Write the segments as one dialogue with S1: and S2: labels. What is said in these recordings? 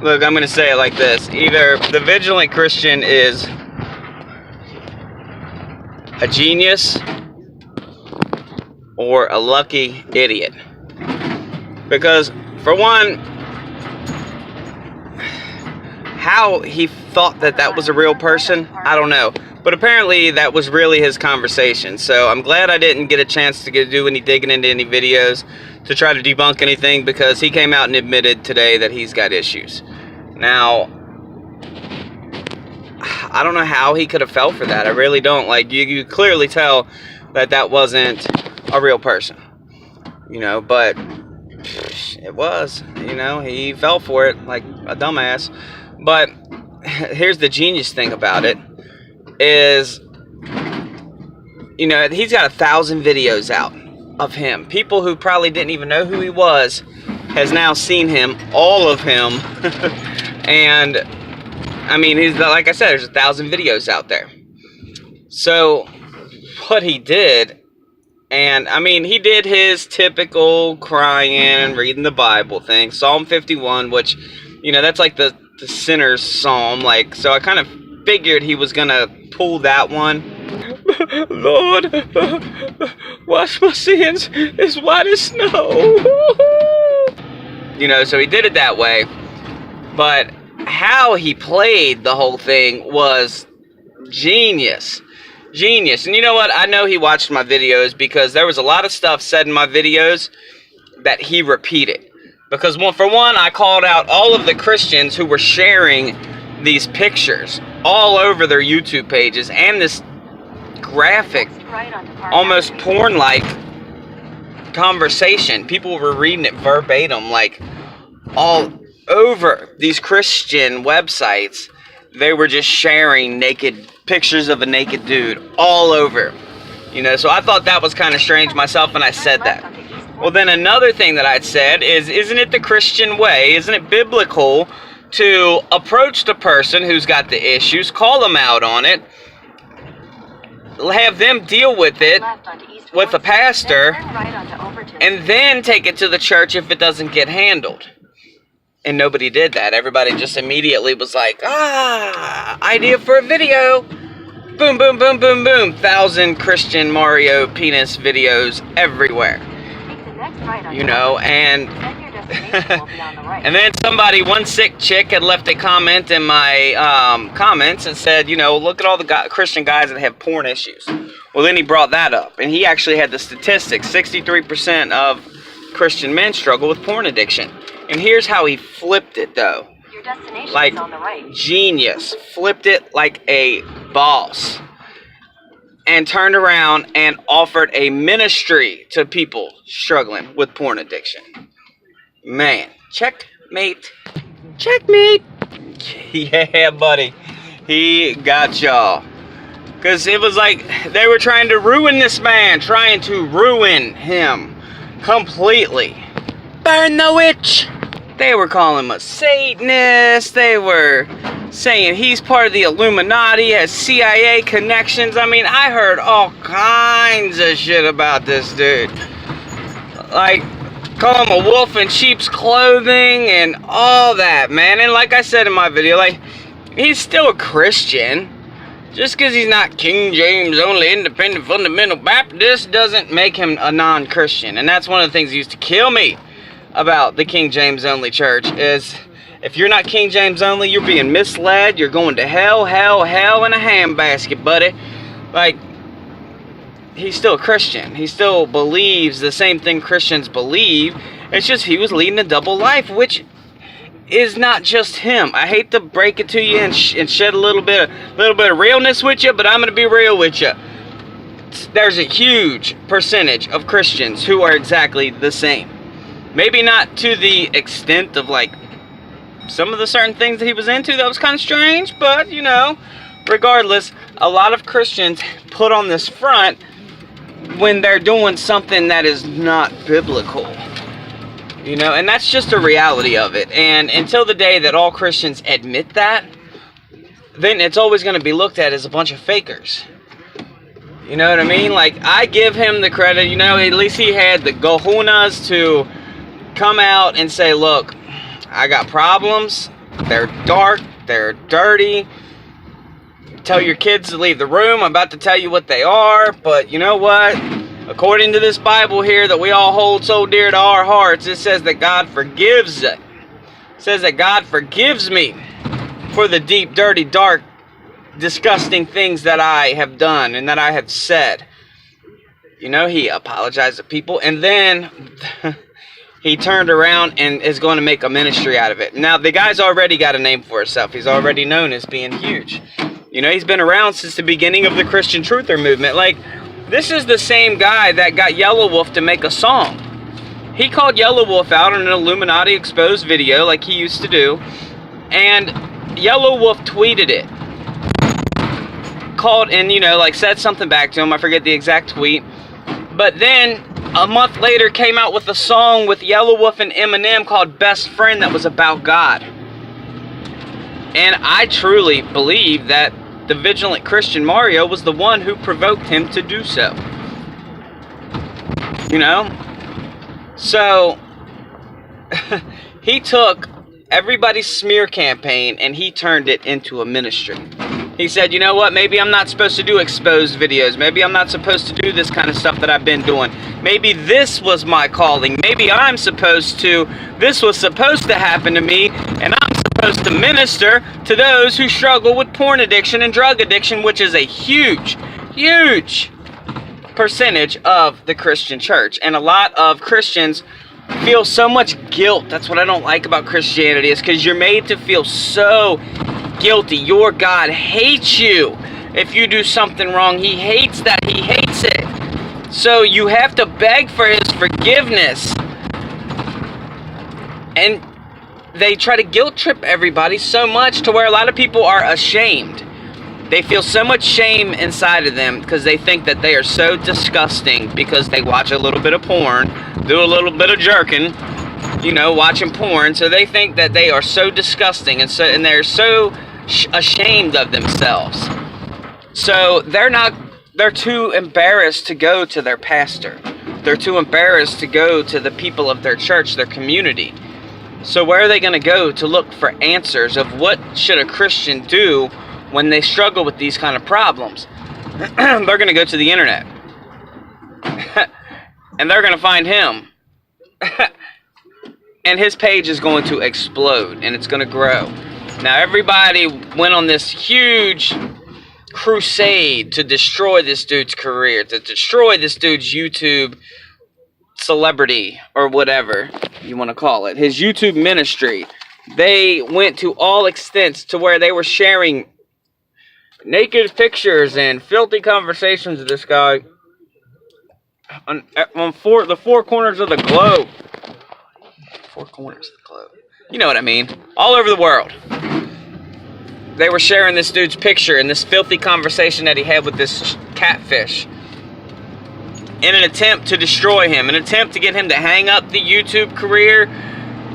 S1: Look, I'm going to say it like this. Either the vigilant Christian is a genius or a lucky idiot. Because, for one, how he thought that that was a real person, I don't know. But apparently that was really his conversation. So I'm glad I didn't get a chance to do any digging into any videos to try to debunk anything, because he came out and admitted today that he's got issues. Now, I don't know how he could have fell for that. I really don't. Like, you clearly tell that that wasn't a real person. You know, but it was. You know, he fell for it like a dumbass. But here's the genius thing about it is, you know, he's got 1,000 videos out of him. People who probably didn't even know who he was has now seen him, all of him. And I mean, he's, like I said, there's 1,000 videos out there. So what he did, and I mean, he did his typical crying and reading the Bible thing, Psalm 51, which, you know, that's like the sinner's psalm. Like, so I kind of figured he was gonna pull that one. Lord, wash my sins as white as snow. You know, so he did it that way. But how he played the whole thing was genius. Genius. And you know what? I know he watched my videos, because there was a lot of stuff said in my videos that he repeated. Because, for one, I called out all of the Christians who were sharing these pictures all over their YouTube pages, and this graphic, almost porn-like conversation. People were reading it verbatim, like, all over these Christian websites. They were just sharing naked pictures of a naked dude all over. You know, so I thought that was kind of strange myself, and I said that. Well, then another thing that I'd said is, isn't it the Christian way, isn't it biblical to approach the person who's got the issues, call them out on it, have them deal with it with a pastor, and then take it to the church if it doesn't get handled? And nobody did that. Everybody just immediately was like, idea for a video. Boom, boom, boom, boom, boom. 1,000 Christian Mario penis videos everywhere. You know, and and then one sick chick had left a comment in my comments and said, you know, look at all the Christian guys that have porn issues. Well, then he brought that up, and he actually had the statistics. 63% of Christian men struggle with porn addiction. And here's how he flipped it, though.
S2: Your destination
S1: like,
S2: is on the right.
S1: Genius. Flipped it like a boss. And turned around and offered a ministry to people struggling with porn addiction. Man, checkmate. Checkmate. Yeah, buddy. He got y'all. Because it was like they were trying to ruin this man. Trying to ruin him completely. Burn the witch. They were calling him a Satanist. They were saying he's part of the Illuminati, has CIA connections. I mean, I heard all kinds of shit about this dude. Like, call him a wolf in sheep's clothing and all that, man. And like I said in my video, like, he's still a Christian. Just because he's not King James only independent fundamental Baptist doesn't make him a non-Christian. And that's one of the things that used to kill me about the King James only church, is if you're not King James only, you're being misled. You're going to hell, hell, hell in a handbasket, buddy. Like, he's still a Christian. He still believes the same thing Christians believe. It's just he was leading a double life, which is not just him. I hate to break it to you and shed a little bit of realness with you, but I'm going to be real with you. There's a huge percentage of Christians who are exactly the same. Maybe not to the extent of, like, some of the certain things that he was into that was kind of strange, but, you know, regardless, a lot of Christians put on this front when they're doing something that is not biblical. You know, and that's just the reality of it. And until the day that all Christians admit that, then it's always going to be looked at as a bunch of fakers. You know what I mean? Like, I give him the credit, you know, at least he had the gohunas to come out and say, look, I got problems, They're dark. They're dirty. Tell your kids to leave the room. I'm about to tell you what they are. But you know what? According to this Bible here that we all hold so dear to our hearts, it says that God forgives it. It says that God forgives me for the deep, dirty, dark, disgusting things that I have done and that I have said. You know, he apologized to people, and then he turned around and is going to make a ministry out of it. Now, the guy's already got a name for himself. He's already known as being huge. You know, he's been around since the beginning of the Christian Truther movement. Like, this is the same guy that got Yellow Wolf to make a song. He called Yellow Wolf out in an Illuminati exposed video like he used to do, and Yellow Wolf tweeted it. Called and, you know, like said something back to him. I forget the exact tweet. But then a month later came out with a song with Yellow Wolf and Eminem called Best Friend that was about God. And I truly believe that the vigilant Christian Mario was the one who provoked him to do so. You know? So he took everybody's smear campaign and he turned it into a ministry. He said, you know what, maybe I'm not supposed to do exposed videos. Maybe I'm not supposed to do this kind of stuff that I've been doing. Maybe this was my calling. Maybe I'm supposed to, this was supposed to happen to me, and I'm supposed to minister to those who struggle with porn addiction and drug addiction, which is a huge, huge percentage of the Christian church. And a lot of Christians feel so much guilt. That's what I don't like about Christianity, is because you're made to feel so guilty. Your God hates you if you do something wrong. He hates that. He hates it. So you have to beg for his forgiveness. And they try to guilt trip everybody so much to where a lot of people are ashamed. They feel so much shame inside of them because they think that they are so disgusting because they watch a little bit of porn, do a little bit of jerking, you know, watching porn. So they think that they are so disgusting, and they're so ashamed of themselves. So they're too embarrassed to go to their pastor. They're too embarrassed to go to the people of their church, their community. So where are they going to go to look for answers of what should a Christian do when they struggle with these kind of problems? They're going to go to the internet. And they're going to find him. And his page is going to explode, and it's going to grow. Now, everybody went on this huge crusade to destroy this dude's career, to destroy this dude's YouTube celebrity, or whatever you want to call it, his YouTube ministry. They went to all extents to where they were sharing naked pictures and filthy conversations of this guy on the four corners of the globe. Four corners of the globe. You know what I mean. All over the world. They were sharing this dude's picture and this filthy conversation that he had with this catfish in an attempt to destroy him, an attempt to get him to hang up the YouTube career.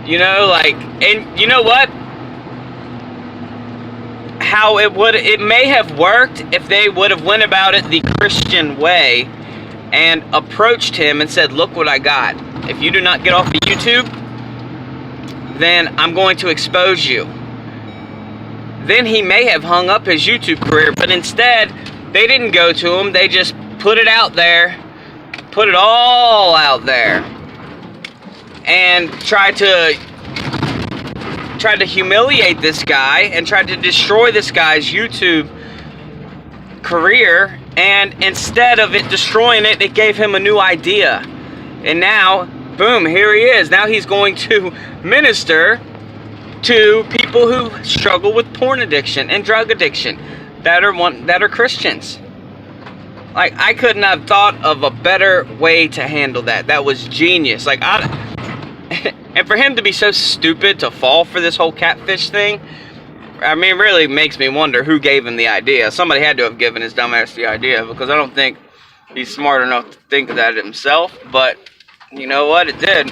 S1: You know, like, and you know what? How it may have worked if they would have went about it the Christian way and approached him and said, look what I got. If you do not get off of YouTube, then I'm going to expose you. Then he may have hung up his YouTube career, but instead, they didn't go to him. They just put it out there, put it all out there, and tried to humiliate this guy and tried to destroy this guy's YouTube career. And instead of it destroying it, it gave him a new idea. And now, boom, here he is. Now he's going to minister to people who struggle with porn addiction and drug addiction that are Christians. Like, I couldn't have thought of a better way to handle that. That was genius. Like, and for him to be so stupid to fall for this whole catfish thing, I mean, really makes me wonder who gave him the idea. Somebody had to have given his dumbass the idea, because I don't think he's smart enough to think of that himself. But you know what? It did.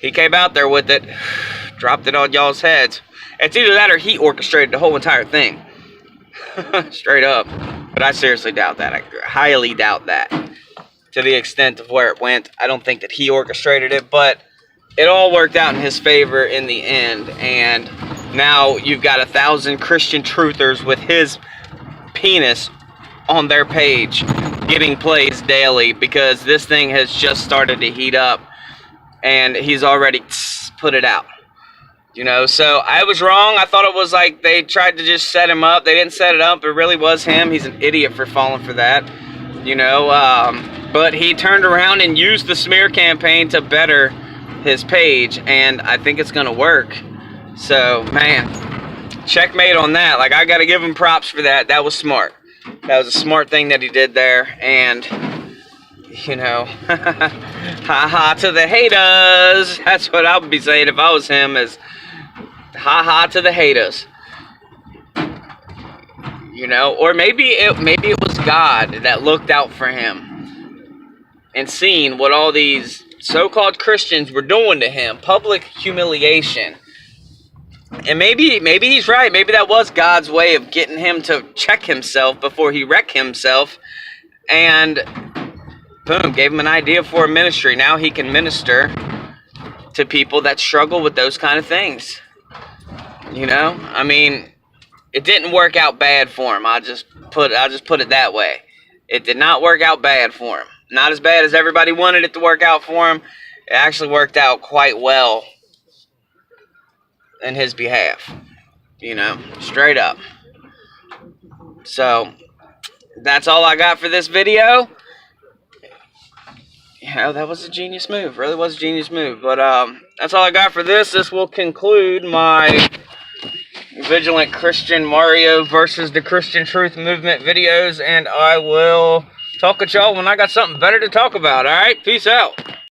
S1: He came out there with it, dropped it on y'all's heads. It's either that or he orchestrated the whole entire thing. Straight up. But I seriously doubt that. I highly doubt that. To the extent of where it went, I don't think that he orchestrated it, but it all worked out in his favor in the end, and now you've got 1,000 Christian truthers with his penis on their page getting plays daily, because this thing has just started to heat up and he's already put it out. You know, so I was wrong. I thought it was like they tried to just set him up. They didn't set it up. It really was him. He's an idiot for falling for that. You know, but he turned around and used the smear campaign to better his page, and I think it's going to work. So, man, checkmate on that. Like, I got to give him props for that. That was smart. That was a smart thing that he did there, and, you know, ha-ha to the haters. That's what I would be saying if I was him, is ha-ha to the haters. You know, or maybe it was God that looked out for him and seen what all these so-called Christians were doing to him. Public humiliation. And maybe he's right. Maybe that was God's way of getting him to check himself before he wrecked himself. And boom, gave him an idea for a ministry. Now he can minister to people that struggle with those kind of things. You know, I mean, it didn't work out bad for him. I'll just put it that way. It did not work out bad for him. Not as bad as everybody wanted it to work out for him. It actually worked out quite well in his behalf. You know, straight up. So, that's all I got for this video. You know, that was a genius move. Really was a genius move. But that's all I got for this. This will conclude my Vigilant Christian Mario versus the Christian Truth Movement videos, and I will talk with y'all when I got something better to talk about. Alright, peace out.